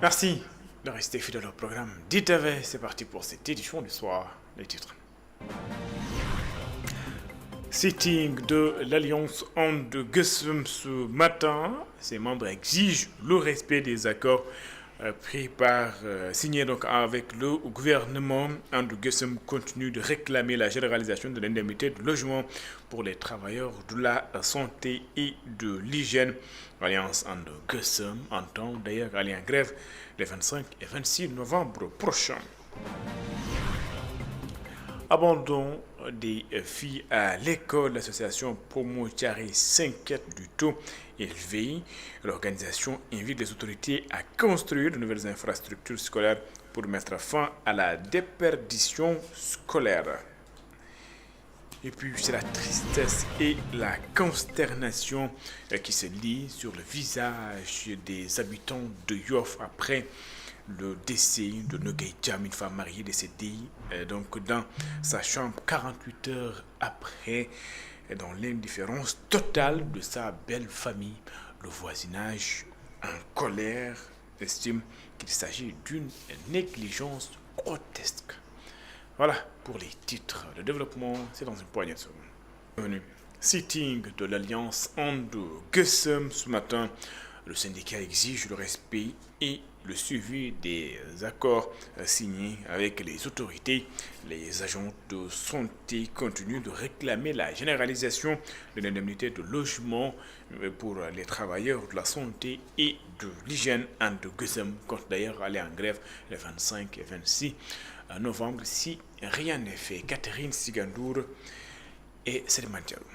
Merci de rester fidèle au programme d'ITV. C'est parti pour cette édition du soir. Les titres. Sitting de l'Alliance And Guessum ce matin. Ses membres exigent le respect des accords signés donc avec le gouvernement. And Guessum continue de réclamer la généralisation de l'indemnité de logement pour les travailleurs de la santé et de l'hygiène. L'Alliance And Guessum entend d'ailleurs aller en grève les 25 et 26 novembre prochains. Abandon des filles à l'école, l'association Promotiari s'inquiète du taux élevé. L'organisation invite les autorités à construire de nouvelles infrastructures scolaires pour mettre fin à la déperdition scolaire. Et puis c'est la tristesse et la consternation qui se lient sur le visage des habitants de Yoff après le décès de Nogay Jam, une femme mariée décédée donc dans sa chambre 48 heures après, dans l'indifférence totale de sa belle famille. Le voisinage en colère estime qu'il s'agit d'une négligence grotesque. Voilà pour les titres. Le développement, c'est dans une poignée de secondes. Bienvenue. Sitting de l'Alliance And Guessum ce matin. Le syndicat exige le respect et le suivi des accords signés avec les autorités. Les agents de santé continuent de réclamer la généralisation de l'indemnité de logement pour les travailleurs de la santé et de l'hygiène. And Guessum compte d'ailleurs aller en grève les 25 et 26 novembre si rien n'est fait. Catherine Sigandour et Sedman Diallo.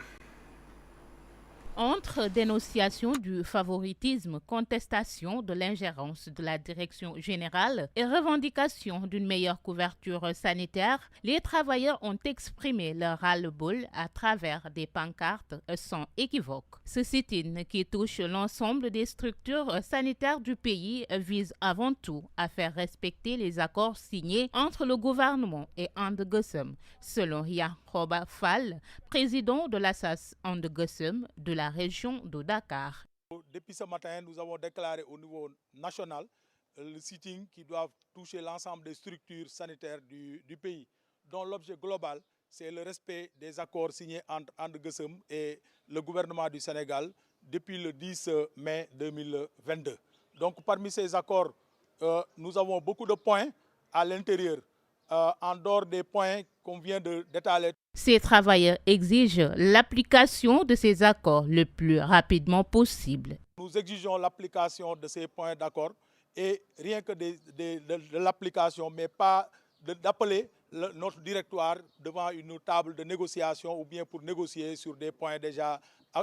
Entre dénonciation du favoritisme, contestation de l'ingérence de la direction générale et revendication d'une meilleure couverture sanitaire, les travailleurs ont exprimé leur ras-le-bol à travers des pancartes sans équivoque. Ce sit-in qui touche l'ensemble des structures sanitaires du pays vise avant tout à faire respecter les accords signés entre le gouvernement et And Guessum, selon Yahoba Fall, président de l'Assas And Guessum de la région de Dakar. Depuis ce matin, nous avons déclaré au niveau national le sitting qui doit toucher l'ensemble des structures sanitaires du pays, dont l'objet global, c'est le respect des accords signés entre And Guessum et le gouvernement du Sénégal depuis le 10 mai 2022. Donc parmi ces accords, nous avons beaucoup de points à l'intérieur, en dehors des points qu'on vient d'étaler. Ces travailleurs exigent l'application de ces accords le plus rapidement possible. Nous exigeons l'application de ces points d'accord et rien que de l'application, mais pas d'appeler notre directoire devant une table de négociation ou bien pour négocier sur des points déjà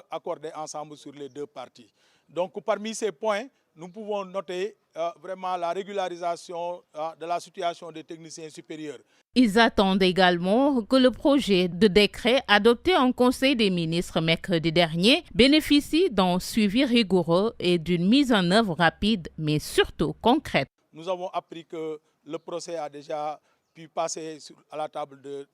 accordés ensemble sur les deux parties. Donc parmi ces points, nous pouvons noter vraiment la régularisation de la situation des techniciens supérieurs. Ils attendent également que le projet de décret adopté en Conseil des ministres mercredi dernier bénéficie d'un suivi rigoureux et d'une mise en œuvre rapide, mais surtout concrète. Nous avons appris que le procès a déjà pu passer à la table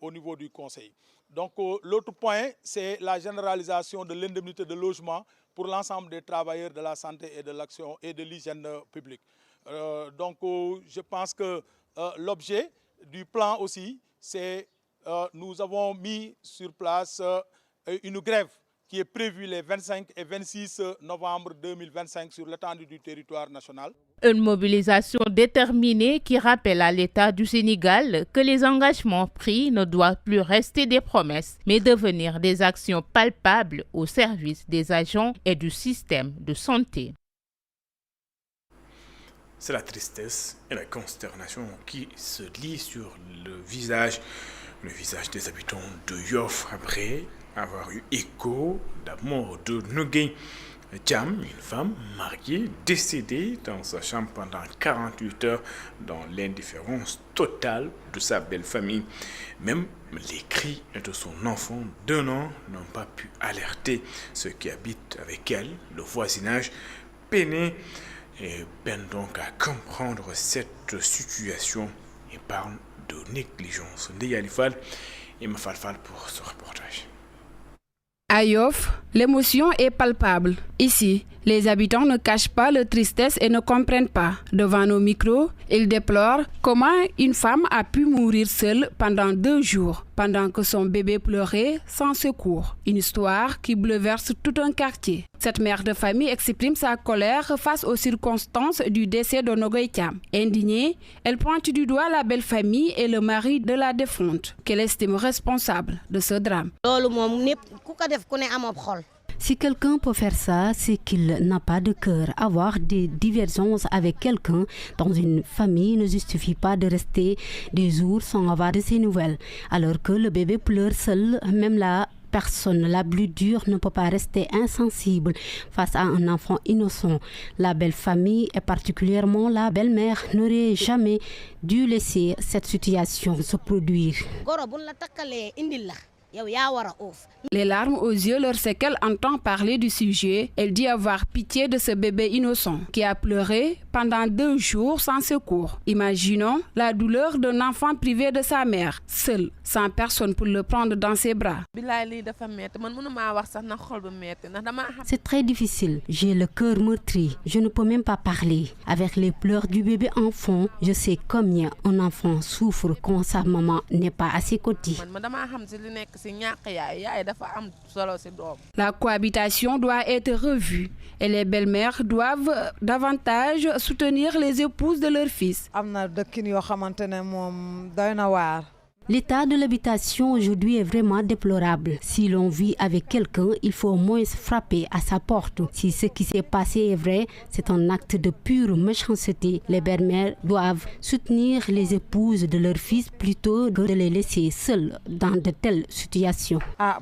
au niveau du Conseil. Donc l'autre point, c'est la généralisation de l'indemnité de logement pour l'ensemble des travailleurs de la santé et de l'action et de l'hygiène publique. Donc je pense que l'objet du plan aussi, c'est nous avons mis sur place une grève qui est prévue les 25 et 26 novembre 2025 sur l'étendue du territoire national. Une mobilisation déterminée qui rappelle à l'État du Sénégal que les engagements pris ne doivent plus rester des promesses, mais devenir des actions palpables au service des agents et du système de santé. C'est la tristesse et la consternation qui se lient sur le visage des habitants de Yoff après avoir eu écho de la mort de Nogay Jam, une femme mariée décédée dans sa chambre pendant 48 heures dans l'indifférence totale de sa belle famille. Même les cris de son enfant d'1 an n'ont pas pu alerter ceux qui habitent avec elle, le voisinage peiné et peine donc à comprendre cette situation et parle de négligence. Ndeye Alifal et Mafalfal pour ce reportage. À Yoff, l'émotion est palpable. Ici, les habitants ne cachent pas leur tristesse et ne comprennent pas. Devant nos micros, ils déplorent comment une femme a pu mourir seule pendant 2 jours, pendant que son bébé pleurait sans secours. Une histoire qui bouleverse tout un quartier. Cette mère de famille exprime sa colère face aux circonstances du décès de Nogoy Thiam. Indignée, elle pointe du doigt la belle famille et le mari de la défunte, qu'elle estime responsable de ce drame. Si quelqu'un peut faire ça, c'est qu'il n'a pas de cœur. Avoir des divergences avec quelqu'un dans une famille ne justifie pas de rester des jours sans avoir de ses nouvelles. Alors que le bébé pleure seul, même la personne la plus dure ne peut pas rester insensible face à un enfant innocent. La belle famille et particulièrement la belle-mère n'aurait jamais dû laisser cette situation se produire. Les larmes aux yeux lorsqu'elle entend parler du sujet, elle dit avoir pitié de ce bébé innocent qui a pleuré pendant 2 jours sans secours. Imaginons la douleur d'un enfant privé de sa mère, seul, sans personne pour le prendre dans ses bras. C'est très difficile. J'ai le cœur meurtri. Je ne peux même pas parler. Avec les pleurs du bébé enfant, je sais combien un enfant souffre quand sa maman n'est pas à ses côtés. La cohabitation doit être revue et les belles-mères doivent davantage soutenir les épouses de leurs fils. L'état de l'habitation aujourd'hui est vraiment déplorable. Si l'on vit avec quelqu'un, il faut au moins frapper à sa porte. Si ce qui s'est passé est vrai, c'est un acte de pure méchanceté. Les belles-mères doivent soutenir les épouses de leurs fils plutôt que de les laisser seules dans de telles situations. À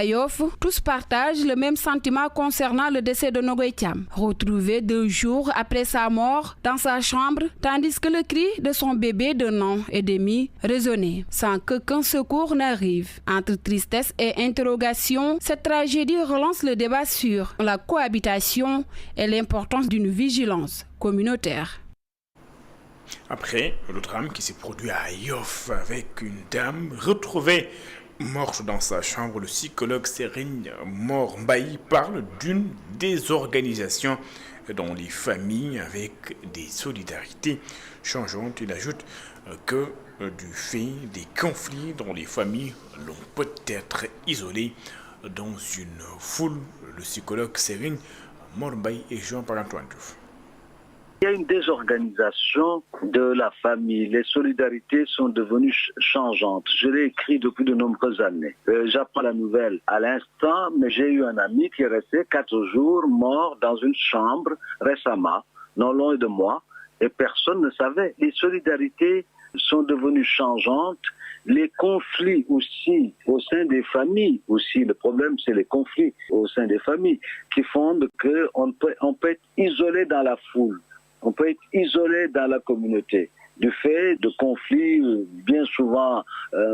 Yoff, tous partagent le même sentiment concernant le décès de Nogoy Thiam, retrouvé 2 jours après sa mort dans sa chambre, tandis que le cri de son bébé d'1 an et demi résonnait, sans qu'aucun secours n'arrive. Entre tristesse et interrogation, cette tragédie relance le débat sur la cohabitation et l'importance d'une vigilance communautaire. Après le drame qui s'est produit à Yoff avec une dame retrouvée morte dans sa chambre, le psychologue Serigne Mor Mbaye parle d'une désorganisation dans les familles avec des solidarités changeantes. Il ajoute que du fait des conflits dans les familles, l'on peut être isolé dans une foule. Le psychologue Serigne Mor Mbaye et Jean-Paul-Antoine Diouf. Il y a une désorganisation de la famille. Les solidarités sont devenues changeantes. Je l'ai écrit depuis de nombreuses années. J'apprends la nouvelle à l'instant, mais j'ai eu un ami qui est resté 4 jours mort dans une chambre récemment, non loin de moi, et personne ne savait. Les solidarités sont devenues changeantes. Les conflits aussi au sein des familles, aussi le problème c'est les conflits au sein des familles qui font qu'on peut être isolé dans la foule. On peut être isolé dans la communauté du fait de conflits bien souvent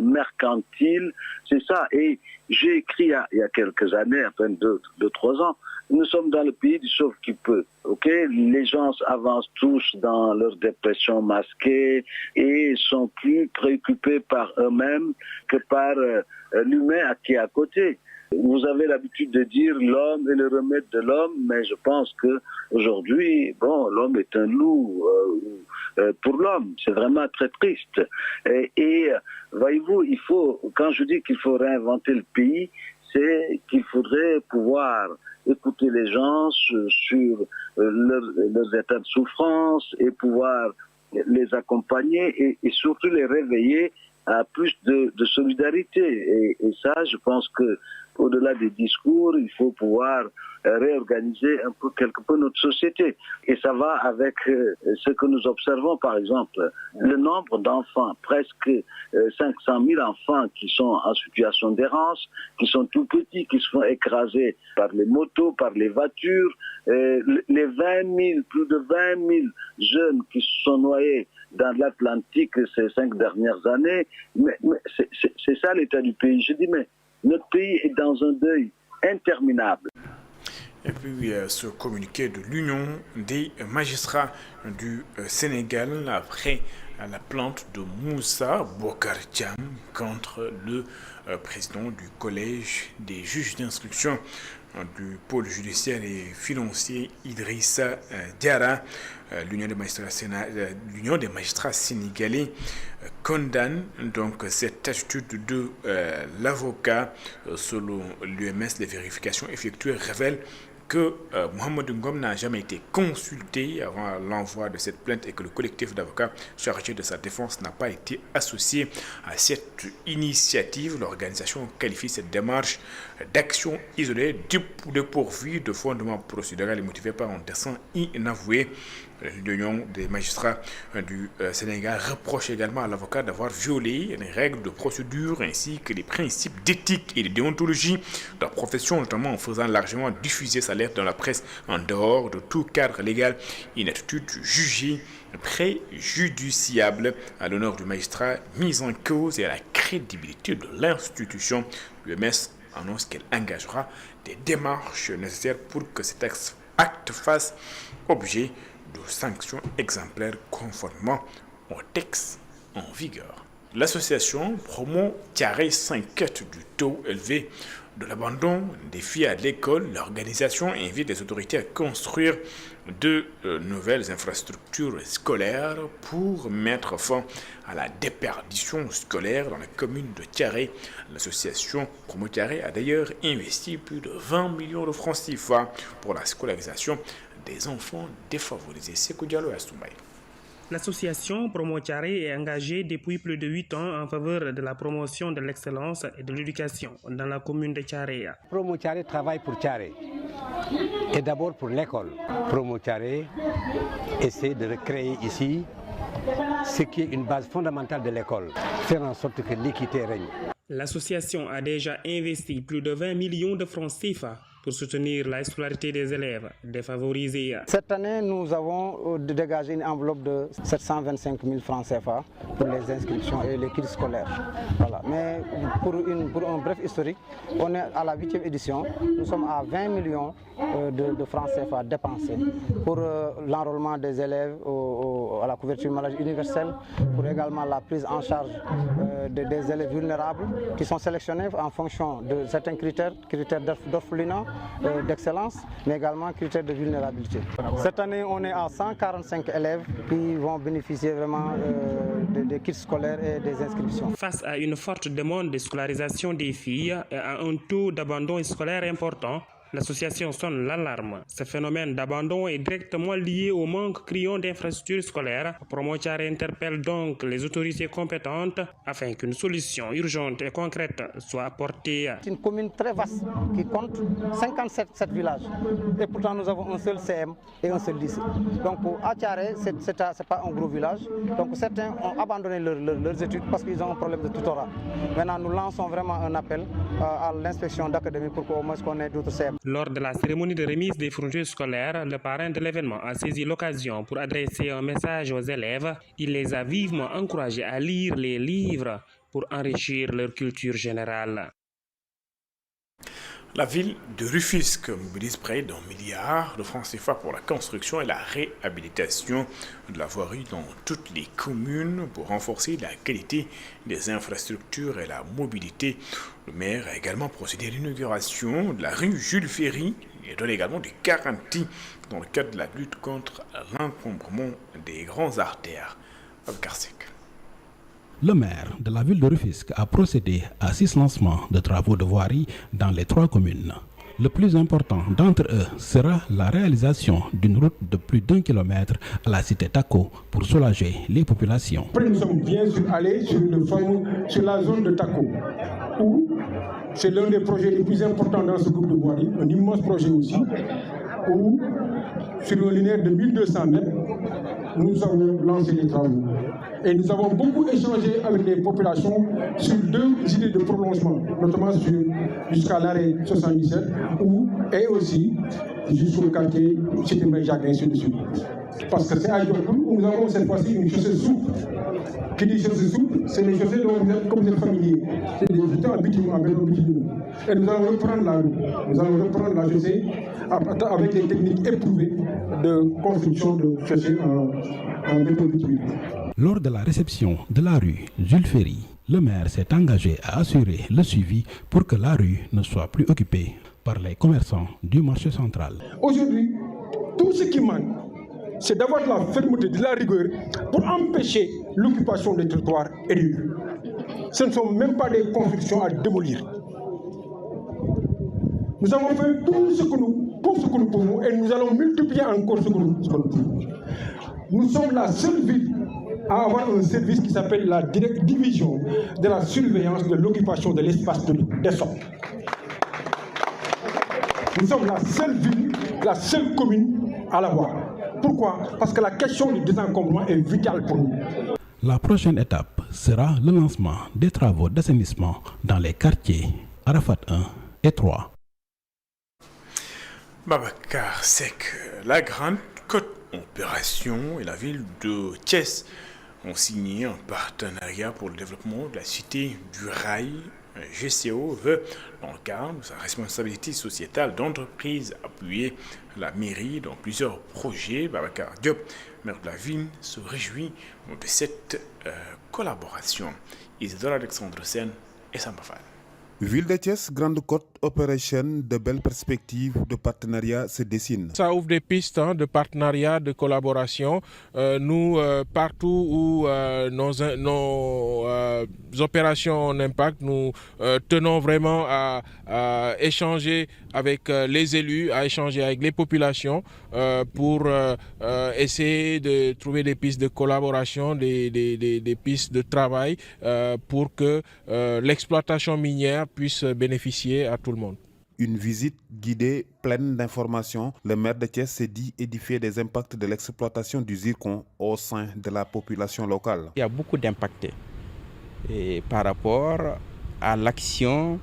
mercantiles. C'est ça. Et j'ai écrit il y a quelques années, à peine 2-3 ans, nous sommes dans le pays du sauve qui peut. Okay? Les gens avancent tous dans leur dépression masquée et sont plus préoccupés par eux-mêmes que par l'humain qui est à côté. Vous avez l'habitude de dire l'homme est le remède de l'homme, mais je pense que aujourd'hui, l'homme est un loup pour l'homme. C'est vraiment très triste. Et voyez-vous, quand je dis qu'il faut réinventer le pays, c'est qu'il faudrait pouvoir écouter les gens sur leurs états de souffrance et pouvoir les accompagner et surtout les réveiller à plus de solidarité. Et ça, je pense que au-delà des discours, il faut pouvoir réorganiser quelque peu notre société. Et ça va avec ce que nous observons, par exemple, le nombre d'enfants, presque 500 000 enfants qui sont en situation d'errance, qui sont tout petits, qui se font écraser par les motos, par les voitures, les 20 000, plus de 20 000 jeunes qui se sont noyés dans l'Atlantique ces 5 dernières années. Mais c'est ça l'état du pays. Je dis, mais notre pays est dans un deuil interminable. Et puis ce communiqué de l'Union des magistrats du Sénégal après à la plainte de Moussa Bokartiam contre le président du collège des juges d'instruction du pôle judiciaire et financier Idrissa Diarra. L'Union des magistrats sénégalais condamne donc cette attitude de l'avocat. Selon l'UMS, les vérifications effectuées révèlent que Mohamed Ngom n'a jamais été consulté avant l'envoi de cette plainte et que le collectif d'avocats chargé de sa défense n'a pas été associé à cette initiative. L'organisation qualifie cette démarche d'action isolée, dépourvue de fondement procédural et motivée par un dessein inavoué. L'Union des magistrats du Sénégal reproche également à l'avocat d'avoir violé les règles de procédure ainsi que les principes d'éthique et de déontologie de la profession, notamment en faisant largement diffuser sa lettre dans la presse en dehors de tout cadre légal, une attitude jugée préjudiciable à l'honneur du magistrat mis en cause et à la crédibilité de l'institution. L'UMS annonce qu'elle engagera des démarches nécessaires pour que cet acte fasse objet de sanctions exemplaires conformément au texte en vigueur. L'association Promo Tiaré s'inquiète du taux élevé de l'abandon des filles à l'école. L'organisation invite les autorités à construire de nouvelles infrastructures scolaires pour mettre fin à la déperdition scolaire dans la commune de Tiaré. L'association Promo Tiaré a d'ailleurs investi plus de 20 millions de francs CFA pour la scolarisation des enfants défavorisés. Sékou Diallo à Soumaï. L'association Promo Tiaré est engagée depuis plus de 8 ans en faveur de la promotion de l'excellence et de l'éducation dans la commune de Tiaré. Promo Tiaré travaille pour Tiaré et d'abord pour l'école. Promo Tiaré essaie de recréer ici ce qui est une base fondamentale de l'école, faire en sorte que l'équité règne. L'association a déjà investi plus de 20 millions de francs CFA pour soutenir la scolarité des élèves défavorisés. Cette année, nous avons dégagé une enveloppe de 725 000 francs CFA pour les inscriptions et les kits scolaires. Voilà. Mais pour un bref historique, on est à la 8e édition. Nous sommes à 20 millions de francs CFA dépensés pour l'enrôlement des élèves à la couverture maladie universelle, pour également la prise en charge des élèves vulnérables qui sont sélectionnés en fonction de certains critères d'orphelinat, d'excellence, mais également critères de vulnérabilité. Cette année, on est à 145 élèves qui vont bénéficier vraiment des kits scolaires et des inscriptions. Face à une forte demande de scolarisation des filles et à un taux d'abandon scolaire important, l'association sonne l'alarme. Ce phénomène d'abandon est directement lié au manque criant d'infrastructures scolaires. Promo Tiaré interpelle donc les autorités compétentes afin qu'une solution urgente et concrète soit apportée. C'est une commune très vaste qui compte 57 villages. Et pourtant, nous avons un seul CM et un seul lycée. Donc à Tiaré, ce n'est pas un gros village. Donc certains ont abandonné leurs études parce qu'ils ont un problème de tutorat. Maintenant, nous lançons vraiment un appel à l'inspection d'académie pour qu'au moins qu'on ait d'autres CM. Lors de la cérémonie de remise des fournitures scolaires, le parrain de l'événement a saisi l'occasion pour adresser un message aux élèves. Il les a vivement encouragés à lire les livres pour enrichir leur culture générale. La ville de Rufisque mobilise près d'1 milliard de francs CFA pour la construction et la réhabilitation de la voirie dans toutes les communes pour renforcer la qualité des infrastructures et la mobilité. Le maire a également procédé à l'inauguration de la rue Jules Ferry et donne également des garanties dans le cadre de la lutte contre l'encombrement des grandes artères. Abkarsek. Le maire de la ville de Rufisque a procédé à 6 lancements de travaux de voirie dans les 3 communes. Le plus important d'entre eux sera la réalisation d'une route de plus d'1 kilomètre à la cité Tako pour soulager les populations. Après, nous sommes bien allés sur la zone de Tako, où c'est l'un des projets les plus importants dans ce groupe de voirie, un immense projet aussi, où sur un linéaire de 1200 mètres, nous avons lancé les travaux. Et nous avons beaucoup échangé avec les populations sur 2 idées de prolongement, notamment jusqu'à l'arrêt 77, et aussi jusqu'au quartier Cité-Jacques, ainsi de suite. Parce que c'est à Djokoul où nous avons cette fois-ci une chaussée souple. Qui dit chaussée souple, c'est les chaussées dont vous êtes comme des familiers. C'est des gens en bitume, avec un bitume. Et nous allons reprendre la rue. Nous allons reprendre la chaussée avec des techniques éprouvées de construction de chaussées en béton bitume. Lors de la réception de la rue Jules Ferry, le maire s'est engagé à assurer le suivi pour que la rue ne soit plus occupée par les commerçants du marché central. Aujourd'hui, tout ce qui manque, c'est d'avoir de la fermeté, de la rigueur pour empêcher l'occupation des trottoirs et des rues. Ce ne sont même pas des constructions à démolir. Nous avons fait tout ce que nous pouvons et nous allons multiplier encore ce que nous pouvons. Nous sommes la seule ville à avoir un service qui s'appelle la division de la surveillance de l'occupation de l'espace des sols. Nous sommes la seule ville, la seule commune à l'avoir. Pourquoi? Parce que la question du désencombrement est vitale pour nous. La prochaine étape sera le lancement des travaux d'assainissement dans les quartiers Arafat 1 et 3. Babacar Seck, la Grande Côte Opération et la ville de Thiès ont signé un partenariat pour le développement de la cité du rail. GCO veut, dans le cadre de sa responsabilité sociétale d'entreprise, appuyer la mairie dans plusieurs projets. Babacar Diop, maire de la ville, se réjouit de cette collaboration. Isidore Alexandre Sen et Samba Fall. Ville de Thiès, Grande Côte Opération, de belles perspectives de partenariat se dessinent. Ça ouvre des pistes de partenariat, de collaboration. Nous, partout où nos opérations ont un impact, nous tenons vraiment à échanger avec les élus, à échanger avec les populations pour essayer de trouver des pistes de collaboration, des pistes de travail pour que l'exploitation minière puisse bénéficier à tout le monde. Une visite guidée pleine d'informations, le maire de Thiès s'est dit édifié des impacts de l'exploitation du zircon au sein de la population locale. Il y a beaucoup d'impacts par rapport à l'action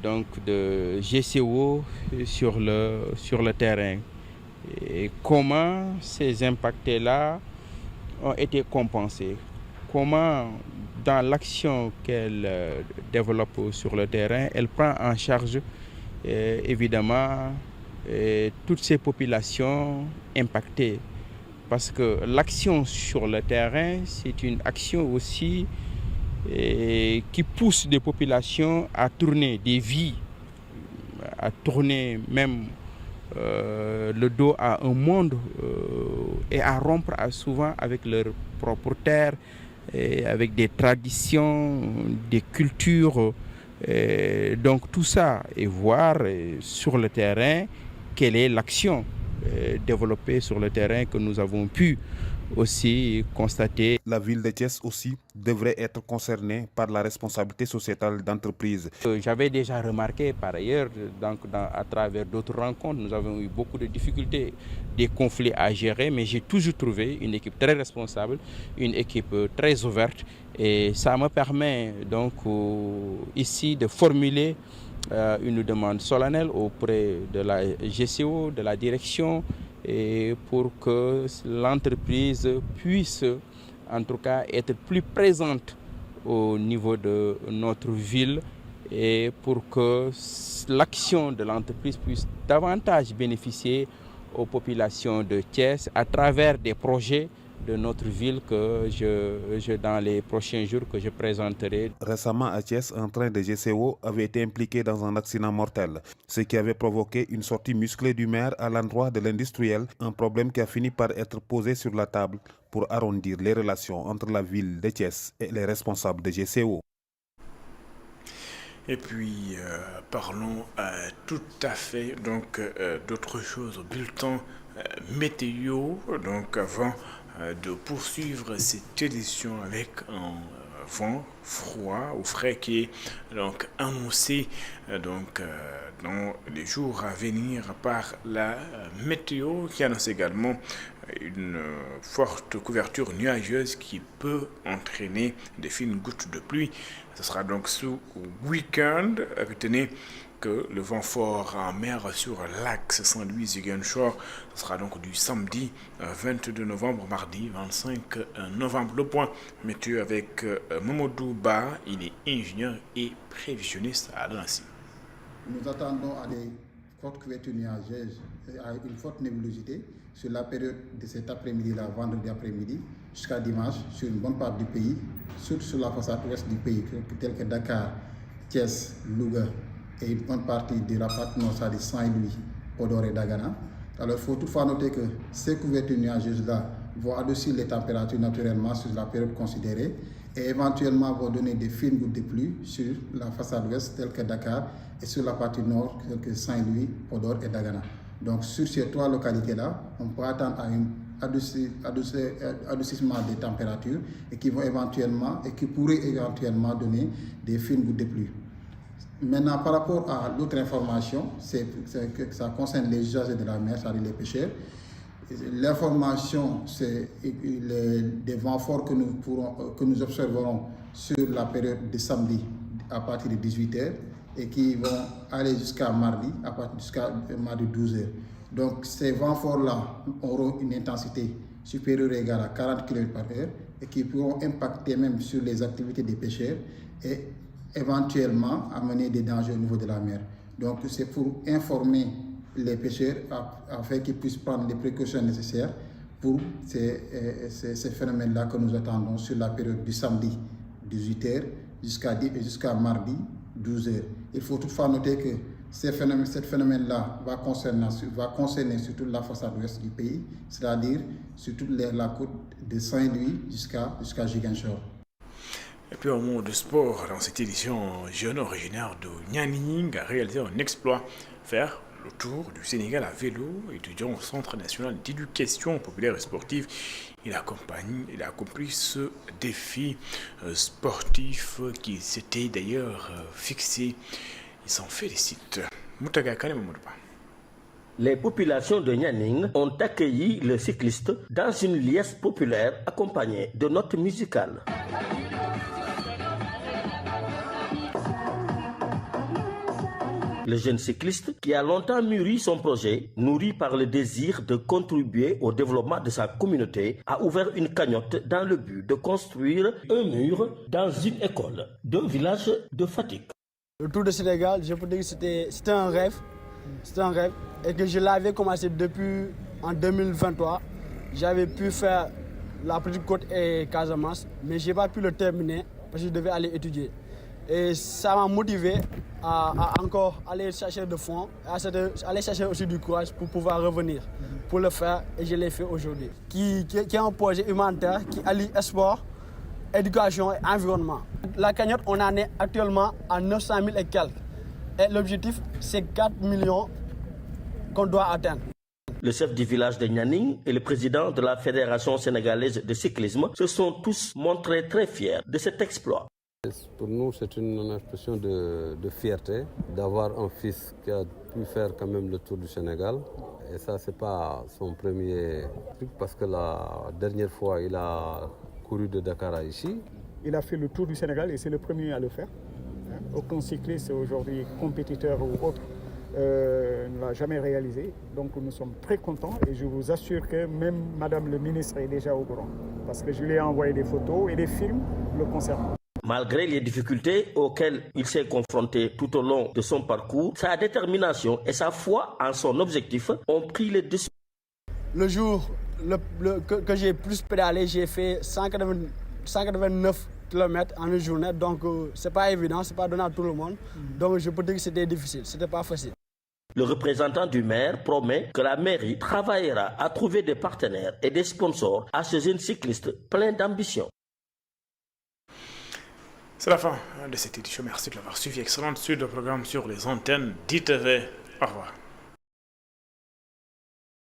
donc de GCO sur le terrain. Et comment ces impacts-là ont été compensés? Comment, dans l'action qu'elle développe sur le terrain, elle prend en charge évidemment toutes ces populations impactées. Parce que l'action sur le terrain, c'est une action aussi qui pousse des populations à tourner des vies, à tourner même le dos à un monde et à rompre souvent avec leur propre terre, et avec des traditions, des cultures, donc tout ça, et voir sur le terrain quelle est l'action développée sur le terrain que nous avons pu aussi constater. La ville de Thiès aussi devrait être concernée par la responsabilité sociétale d'entreprise. J'avais déjà remarqué par ailleurs, donc à travers d'autres rencontres, nous avons eu beaucoup de difficultés, des conflits à gérer, mais j'ai toujours trouvé une équipe très responsable, une équipe très ouverte, et ça me permet donc ici de formuler une demande solennelle auprès de la GCO, de la direction, et pour que l'entreprise puisse en tout cas être plus présente au niveau de notre ville et pour que l'action de l'entreprise puisse davantage bénéficier aux populations de Thiès à travers des projets de notre ville que dans les prochains jours que je présenterai. Récemment à Thiès, un train de GCO avait été impliqué dans un accident mortel, ce qui avait provoqué une sortie musclée du maire à l'endroit de l'industriel, un problème qui a fini par être posé sur la table pour arrondir les relations entre la ville de Thiès et les responsables de GCO. Et puis, parlons tout à fait d'autres choses au bulletin météo. Donc, avant de poursuivre cette édition avec un vent froid ou frais qui est donc annoncé dans les jours à venir par la météo, qui annonce également une forte couverture nuageuse qui peut entraîner des fines gouttes de pluie. Ce sera donc sous week-end. Retenez que le vent fort en mer sur l'axe Saint-Louis-Ziguinchor, ce sera donc du samedi 22 novembre, mardi 25 novembre. Le point météo avec Momodou Ba, il est ingénieur et prévisionniste à Nancy. Nous attendons à des forte couverture nuageuse, une forte nébulosité sur la période de cet après-midi-là, vendredi après-midi, jusqu'à dimanche, sur une bonne partie du pays, surtout sur la façade ouest du pays, telle que Dakar, Thiès, Louga et une bonne partie de la partie nord, c'est-à-dire Saint-Louis, Podor et Dagana. Alors il faut toutefois noter que ces couvertures nuageuses-là vont adoucir les températures naturellement sur la période considérée et éventuellement vont donner des fines gouttes de pluie sur la façade ouest telle que Dakar et sur la partie nord telle que Saint-Louis, Podor et Dagana. Donc sur ces trois localités-là, on peut attendre à un adoucissement des températures et qui pourrait éventuellement donner des fines gouttes de pluie. Maintenant, par rapport à l'autre information, ça concerne les usagers de la mer, c'est-à-dire les pêcheurs. L'information, c'est des vents forts que nous observerons sur la période de samedi à partir de 18h et qui vont aller jusqu'à mardi, jusqu'à mardi 12h. Donc ces vents forts-là auront une intensité supérieure ou égale à 40 km/h et qui pourront impacter même sur les activités des pêcheurs et éventuellement amener des dangers au niveau de la mer. Donc c'est pour informer les pêcheurs afin qu'ils puissent prendre les précautions nécessaires pour ces phénomènes-là que nous attendons sur la période du samedi 18h jusqu'à mardi 12h. Il faut toutefois noter que ce phénomène-là va concerner surtout la façade ouest du pays, c'est-à-dire sur toute la côte de Saint-Louis jusqu'à Ziguinchor. Et puis au monde de sport, dans cette édition, un jeune originaire de Nianing a réalisé un exploit, faire le tour du Sénégal à vélo, étudiant au Centre national d'éducation populaire et sportive. Il a accompli ce défi sportif qui s'était d'ailleurs fixé. Il s'en félicite. Les populations de Nianing ont accueilli le cycliste dans une liesse populaire accompagnée de notes musicales. Le jeune cycliste, qui a longtemps mûri son projet, nourri par le désir de contribuer au développement de sa communauté, a ouvert une cagnotte dans le but de construire un mur dans une école d'un village de Fatick. Le Tour du Sénégal, je peux dire que c'était un rêve. C'était un rêve et que je l'avais commencé depuis en 2023. J'avais pu faire la Petite Côte et Casamance, mais je n'ai pas pu le terminer parce que je devais aller étudier. Et ça m'a motivé à encore aller chercher de fonds, aller chercher aussi du courage pour pouvoir revenir, pour le faire, et je l'ai fait aujourd'hui. Qui est un projet humanitaire qui allie sport, éducation et environnement. La cagnotte, on en est actuellement à 900 000 et quelques. Et l'objectif, c'est 4 millions qu'on doit atteindre. Le chef du village de Nianing et le président de la Fédération sénégalaise de cyclisme se sont tous montrés très fiers de cet exploit. Pour nous, c'est une expression de fierté d'avoir un fils qui a pu faire quand même le tour du Sénégal. Et ça, c'est pas son premier truc parce que la dernière fois, il a couru de Dakar à ici. Il a fait le tour du Sénégal et c'est le premier à le faire. Aucun cycliste aujourd'hui, compétiteur ou autre, ne l'a jamais réalisé. Donc nous sommes très contents et je vous assure que même Madame le ministre est déjà au courant. Parce que je lui ai envoyé des photos et des films le concernant. Malgré les difficultés auxquelles il s'est confronté tout au long de son parcours, sa détermination et sa foi en son objectif ont pris le dessus. Le jour que j'ai plus pédalé, j'ai fait 189 km en une journée. Donc c'est pas évident, c'est pas donné à tout le monde. Donc je peux dire que c'était difficile, c'était pas facile. Le représentant du maire promet que la mairie travaillera à trouver des partenaires et des sponsors à ce jeune cycliste plein d'ambition. C'est la fin de cette édition. Merci de l'avoir suivi. Excellente suite de programme sur les antennes d'ITV. Au revoir.